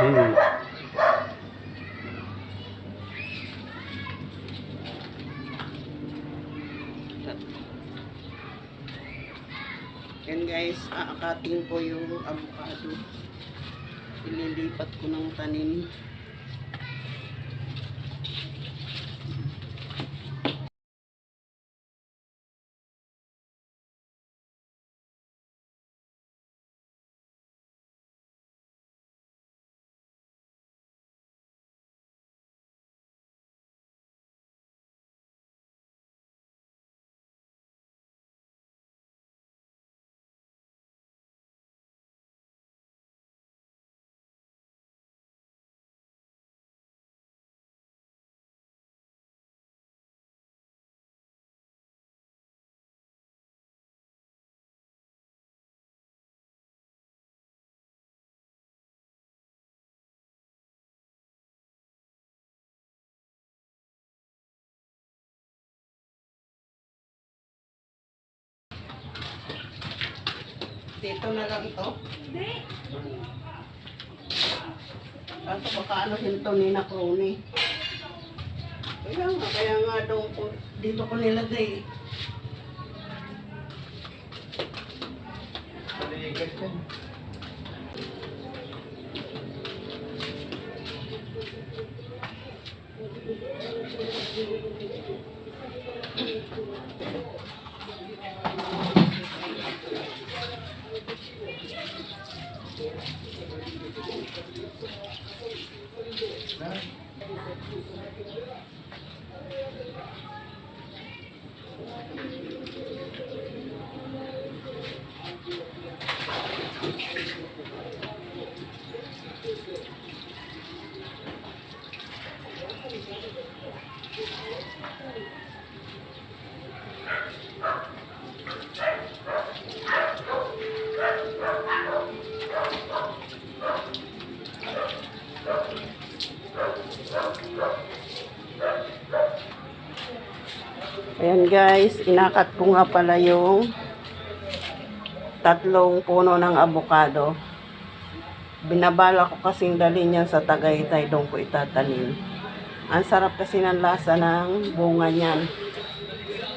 Yan guys, aakatin ko yung avocado. Ililipat ko ng tanim. Dito na lang ito. Kaso baka anuhin to ni Nakroni. Kaya nga doon ko, dito ko nilagay. Ayan guys, inakat ko nga pala yung 3 puno ng avocado. Binabala ko kasing dalhin yan sa Tagaytay, doon ko itatanim. Ang sarap kasi ng lasa ng bunga niyan.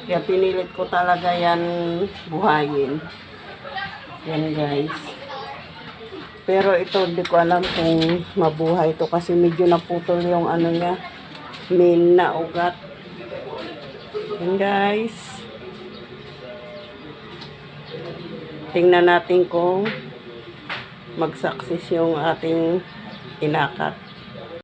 Kaya pinilit ko talaga yan buhayin. Yan guys. Pero ito, hindi ko alam kung mabuhay ito kasi medyo naputol yung ano niya, main na ugat. Yan guys. Tingnan natin kung mag-success yung ating inakat.